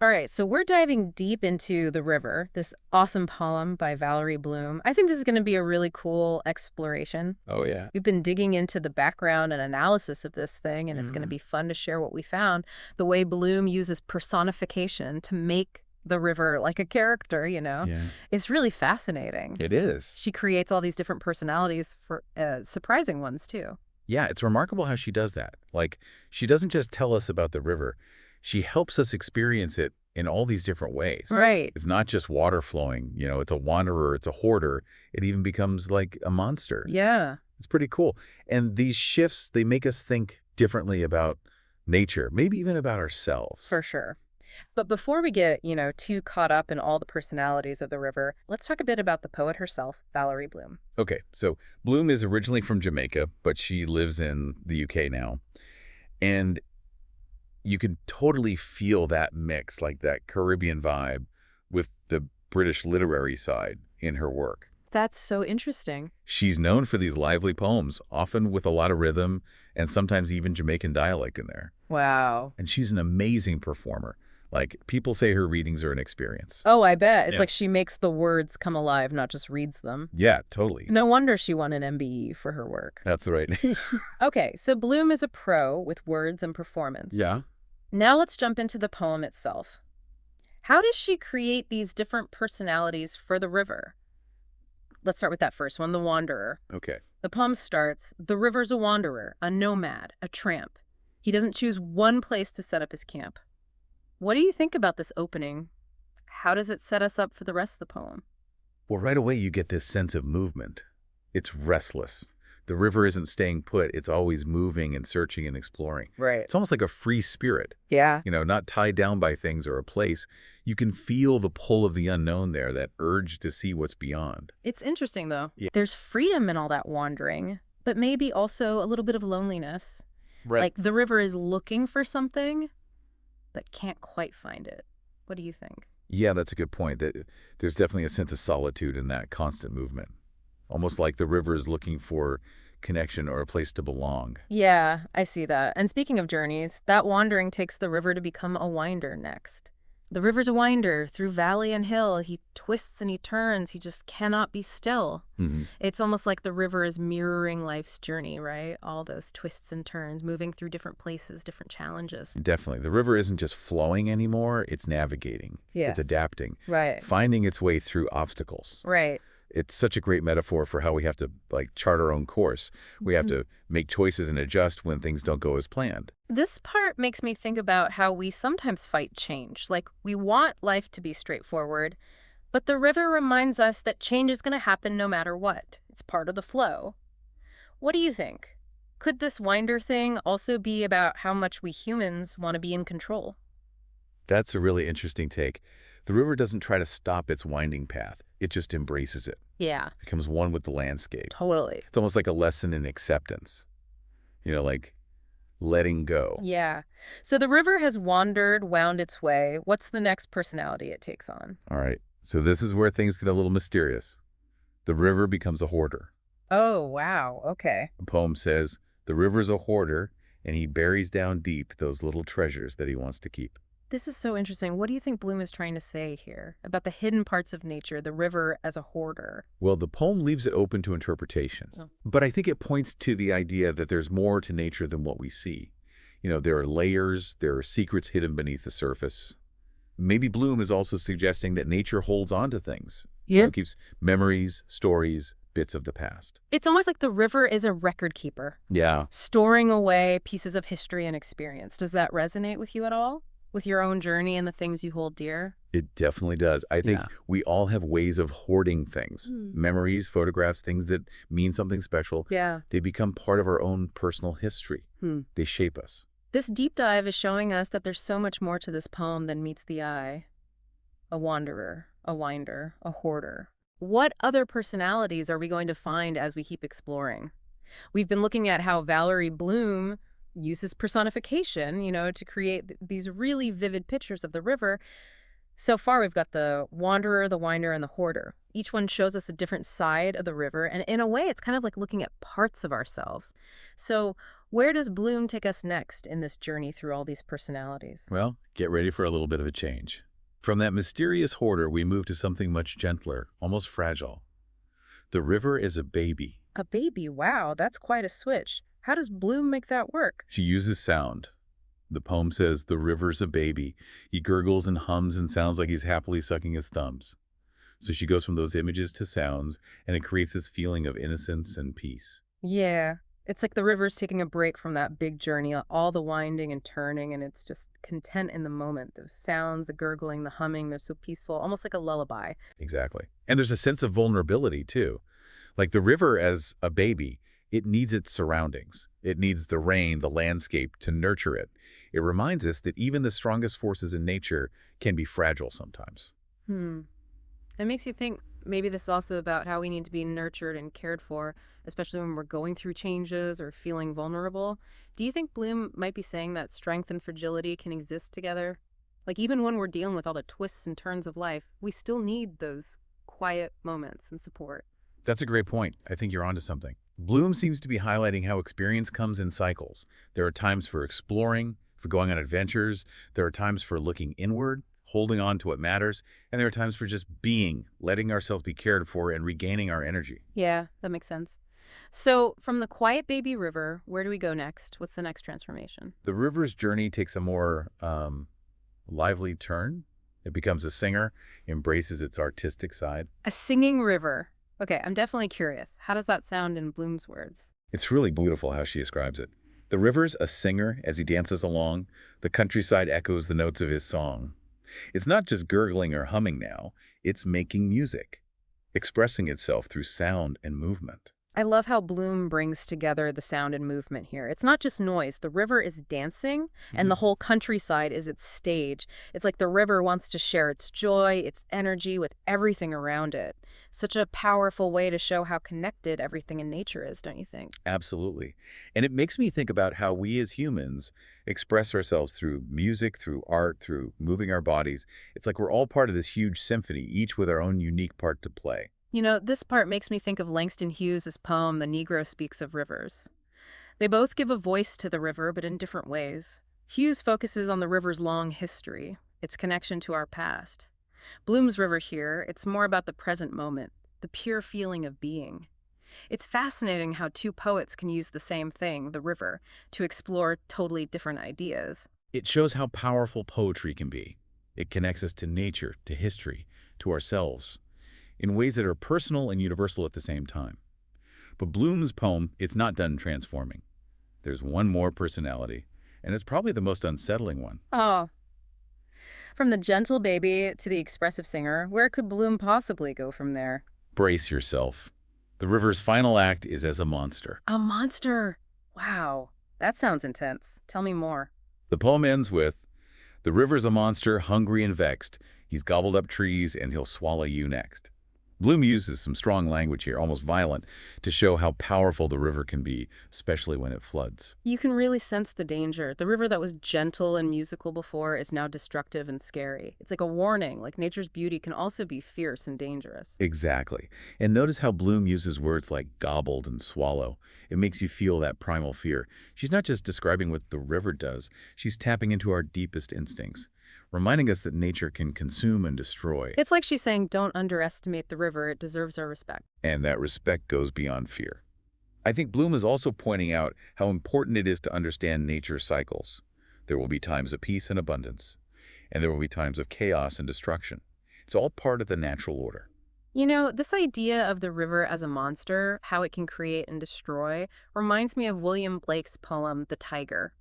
All right, so we're diving deep into The River, this awesome poem by Valerie Bloom. I think this is going to be a really cool exploration. Oh, yeah. We've been digging into the background and analysis of this thing, and it's going to Mm. be fun to share what we found. The way Bloom uses personification to make the river like a character, Yeah. it's really fascinating. It is. She creates all these different personalities for surprising ones, too. Yeah, it's remarkable how she does that. Like, she doesn't just tell us about the river. She helps us experience it in all these different ways. Right. It's not just water flowing, it's a wanderer, it's a hoarder. It even becomes like a monster. Yeah. It's pretty cool. And these shifts, they make us think differently about nature, maybe even about ourselves. For sure. But before we get, too caught up in all the personalities of the river, let's talk a bit about the poet herself, Valerie Bloom. Okay, so Bloom is originally from Jamaica, but she lives in the UK now. And you can totally feel that mix, like that Caribbean vibe with the British literary side in her work. That's so interesting. She's known for these lively poems, often with a lot of rhythm and sometimes even Jamaican dialect in there. Wow. And she's an amazing performer. Like, people say her readings are an experience. Oh, I bet. It's Yeah. like she makes the words come alive, not just reads them. Yeah, totally. No wonder she won an MBE for her work. That's right. Okay, so Bloom is a pro with words and performance. Yeah. Now let's jump into the poem itself. How does she create these different personalities for the river? Let's start with that first one, the wanderer. Okay. The poem starts, "The river's a wanderer, a nomad, a tramp. He doesn't choose one place to set up his camp." What do you think about this opening? How does it set us up for the rest of the poem? Well, right away you get this sense of movement. It's restless. The river isn't staying put. It's always moving and searching and exploring. Right. It's almost like a free spirit, Yeah. not tied down by things or a place. You can feel the pull of the unknown there, that urge to see what's beyond. It's interesting, though. Yeah. There's freedom in all that wandering, but maybe also a little bit of loneliness. Right. Like the river is looking for something, but can't quite find it. What do you think? Yeah, that's a good point. There's definitely a sense of solitude in that constant movement. Almost like the river is looking for connection or a place to belong. Yeah, I see that. And speaking of journeys, that wandering takes the river to become a winder next. The river's a winder through valley and hill. He twists and he turns. He just cannot be still. Hmm. It's almost like the river is mirroring life's journey, right? All those twists and turns, moving through different places, different challenges. Definitely. The river isn't just flowing anymore. It's navigating. Yes. It's adapting, Right. finding its way through obstacles. Right. It's such a great metaphor for how we have to chart our own course. We have to make choices and adjust when things don't go as planned. This part makes me think about how we sometimes fight change. Like, we want life to be straightforward, but the river reminds us that change is going to happen no matter what. It's part of the flow. What do you think? Could this winder thing also be about how much we humans want to be in control? That's a really interesting take. The river doesn't try to stop its winding path. It just embraces it, Yeah, becomes one with the landscape. totally. It's almost like a lesson in acceptance, like letting go. Yeah. So the river has wandered, wound its way. What's the next personality it takes on? All right, so this is where things get a little mysterious. The river becomes a hoarder. Oh, wow. Okay. The poem says, the river's a hoarder, and he buries down deep those little treasures that he wants to keep. This is so interesting. What do you think Bloom is trying to say here about the hidden parts of nature, the river as a hoarder? Well, the poem leaves it open to interpretation, Oh. but I think it points to the idea that there's more to nature than what we see. There are layers, there are secrets hidden beneath the surface. Maybe Bloom is also suggesting that nature holds on to things. Keeps memories, stories, bits of the past. It's almost like the river is a record keeper, Yeah, storing away pieces of history and experience. Does that resonate with you at all? With your own journey and the things you hold dear? it definitely does. I think Yeah. we all have ways of hoarding things. Memories, photographs, things that mean something special. Yeah. They become part of our own personal history. Hmm. They shape us. This deep dive is showing us that there's so much more to this poem than meets the eye. A wanderer, a winder, a hoarder. What other personalities are we going to find as we keep exploring? We've been looking at how Valerie Bloom uses personification, to create these really vivid pictures of the river. So far, we've got the wanderer, the winder, and the hoarder. Each one shows us a different side of the river, and in a way, it's kind of like looking at parts of ourselves. So Where does Bloom take us next in this journey through all these personalities? Well, get ready for a little bit of a change. From that mysterious hoarder, we move to something much gentler, almost fragile. The river is a baby. A baby, wow, that's quite a switch. How does Bloom make that work? She uses sound. The poem says, the river's a baby. He gurgles and hums and sounds like he's happily sucking his thumbs. So she goes from those images to sounds, and it creates this feeling of innocence and peace. Yeah, it's like the river's taking a break from that big journey, all the winding and turning, and it's just content in the moment. Those sounds, the gurgling, the humming, they're so peaceful, almost like a lullaby. Exactly. And there's a sense of vulnerability, too. Like the river as a baby, it needs its surroundings. It needs the rain, the landscape to nurture it. It reminds us that even the strongest forces in nature can be fragile sometimes. Hmm. It makes you think maybe this is also about how we need to be nurtured and cared for, especially when we're going through changes or feeling vulnerable. Do you think Bloom might be saying that strength and fragility can exist together? Like even when we're dealing with all the twists and turns of life, we still need those quiet moments and support. That's a great point. I think you're onto something. Bloom seems to be highlighting how experience comes in cycles. There are times for exploring, for going on adventures. There are times for looking inward, holding on to what matters. And there are times for just being, letting ourselves be cared for and regaining our energy. Yeah, that makes sense. So, from the quiet baby river, where do we go next? What's the next transformation? The river's journey takes a more lively turn. It becomes a singer, embraces its artistic side. A singing river. Okay, I'm definitely curious. How does that sound in Bloom's words? It's really beautiful how she describes it. The river's a singer as he dances along. The countryside echoes the notes of his song. It's not just gurgling or humming now. It's making music, expressing itself through sound and movement. I love how Bloom brings together the sound and movement here. It's not just noise. The river is dancing, and the whole countryside is its stage. It's like the river wants to share its joy, its energy with everything around it. Such a powerful way to show how connected everything in nature is, don't you think? Absolutely. And it makes me think about how we as humans express ourselves through music, through art, through moving our bodies. It's like we're all part of this huge symphony, each with our own unique part to play. You know, this part makes me think of Langston Hughes' poem, The Negro Speaks of Rivers. They both give a voice to the river, but in different ways. Hughes focuses on the river's long history, its connection to our past. Bloom's river here, it's more about the present moment, the pure feeling of being. It's fascinating how two poets can use the same thing, the river, to explore totally different ideas. It shows how powerful poetry can be. It connects us to nature, to history, to ourselves, in ways that are personal and universal at the same time. But Bloom's poem, it's not done transforming. There's one more personality, and it's probably the most unsettling one. Oh, from the gentle baby to the expressive singer, where could Bloom possibly go from there? Brace yourself. The river's final act is as a monster. A monster! Wow, that sounds intense. Tell me more. The poem ends with, the river's a monster, hungry and vexed. He's gobbled up trees, and he'll swallow you next. Bloom uses some strong language here, almost violent, to show how powerful the river can be, especially when it floods. You can really sense the danger. The river that was gentle and musical before is now destructive and scary. It's like a warning, like nature's beauty can also be fierce and dangerous. Exactly. And notice how Bloom uses words like gobbled and swallow. It makes you feel that primal fear. She's not just describing what the river does, she's tapping into our deepest instincts, reminding us that nature can consume and destroy. It's like she's saying, don't underestimate the river, it deserves our respect. And that respect goes beyond fear. I think Bloom is also pointing out how important it is to understand nature's cycles. There will be times of peace and abundance, and there will be times of chaos and destruction. It's all part of the natural order. You know, this idea of the river as a monster, how it can create and destroy, reminds me of William Blake's poem, The Tiger.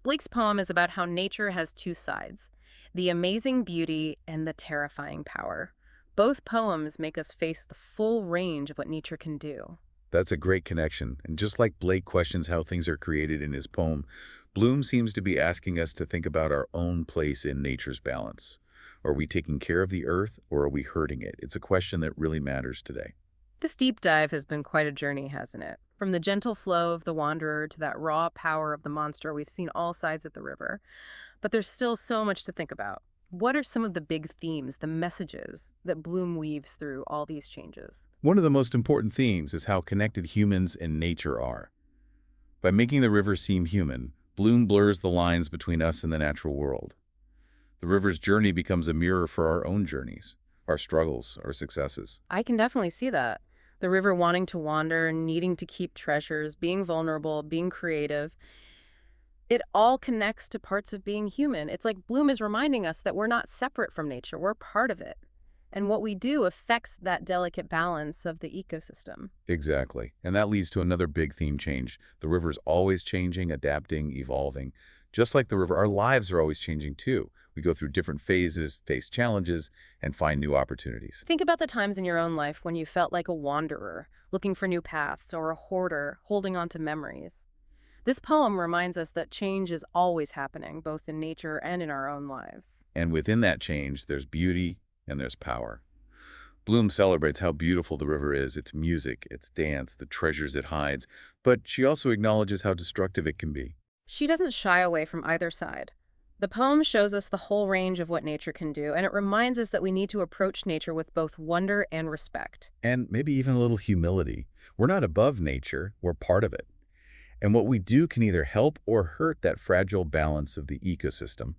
Blake's poem is about how nature has two sides, the amazing beauty and the terrifying power. Both poems make us face the full range of what nature can do. That's a great connection. And just like Blake questions how things are created in his poem, Bloom seems to be asking us to think about our own place in nature's balance. Are we taking care of the earth, or are we hurting it? It's a question that really matters today. This deep dive has been quite a journey, hasn't it? From the gentle flow of the wanderer to that raw power of the monster, we've seen all sides of the river. But there's still so much to think about. What are some of the big themes, the messages that Bloom weaves through all these changes? One of the most important themes is how connected humans and nature are. By making the river seem human, Bloom blurs the lines between us and the natural world. The river's journey becomes a mirror for our own journeys, our struggles, our successes. I can definitely see that. The river wanting to wander, needing to keep treasures, being vulnerable, being creative. It all connects to parts of being human. It's like Bloom is reminding us that we're not separate from nature, we're part of it. And what we do affects that delicate balance of the ecosystem. Exactly. And that leads to another big theme change. The river's always changing, adapting, evolving. Just like the river, our lives are always changing too. We go through different phases, face challenges, and find new opportunities. Think about the times in your own life when you felt like a wanderer, looking for new paths, or a hoarder, holding on to memories. This poem reminds us that change is always happening, both in nature and in our own lives. And within that change, there's beauty and there's power. Bloom celebrates how beautiful the river is, its music, its dance, the treasures it hides, but she also acknowledges how destructive it can be. She doesn't shy away from either side. The poem shows us the whole range of what nature can do, and it reminds us that we need to approach nature with both wonder and respect. And maybe even a little humility. We're not above nature, we're part of it. And what we do can either help or hurt that fragile balance of the ecosystem.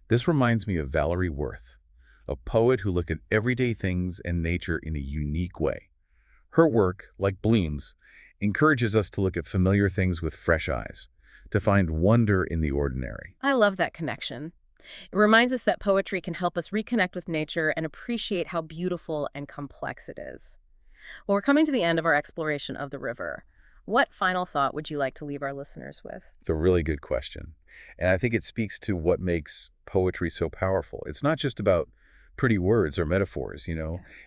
This reminds me of Valerie Worth, a poet who looked at everyday things and nature in a unique way. Her work, like Bloom's, encourages us to look at familiar things with fresh eyes, to find wonder in the ordinary. I love that connection. It reminds us that poetry can help us reconnect with nature and appreciate how beautiful and complex it is. Well, we're coming to the end of our exploration of the river. What final thought would you like to leave our listeners with? It's a really good question. And I think it speaks to what makes poetry so powerful. It's not just about pretty words or metaphors,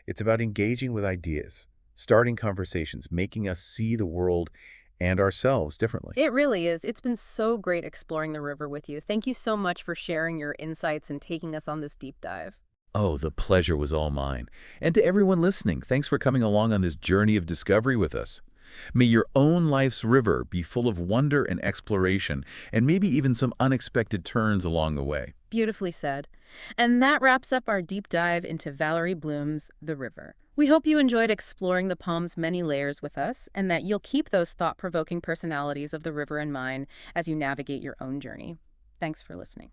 It's about engaging with ideas, starting conversations, making us see the world and ourselves differently. It really is. It's been so great exploring the river with you. Thank you so much for sharing your insights and taking us on this deep dive. Oh, the pleasure was all mine. And to everyone listening, thanks for coming along on this journey of discovery with us. May your own life's river be full of wonder and exploration, and maybe even some unexpected turns along the way. Beautifully said. And that wraps up our deep dive into Valerie Bloom's The River. We hope you enjoyed exploring the poem's many layers with us, and that you'll keep those thought-provoking personalities of the river in mind as you navigate your own journey. Thanks for listening.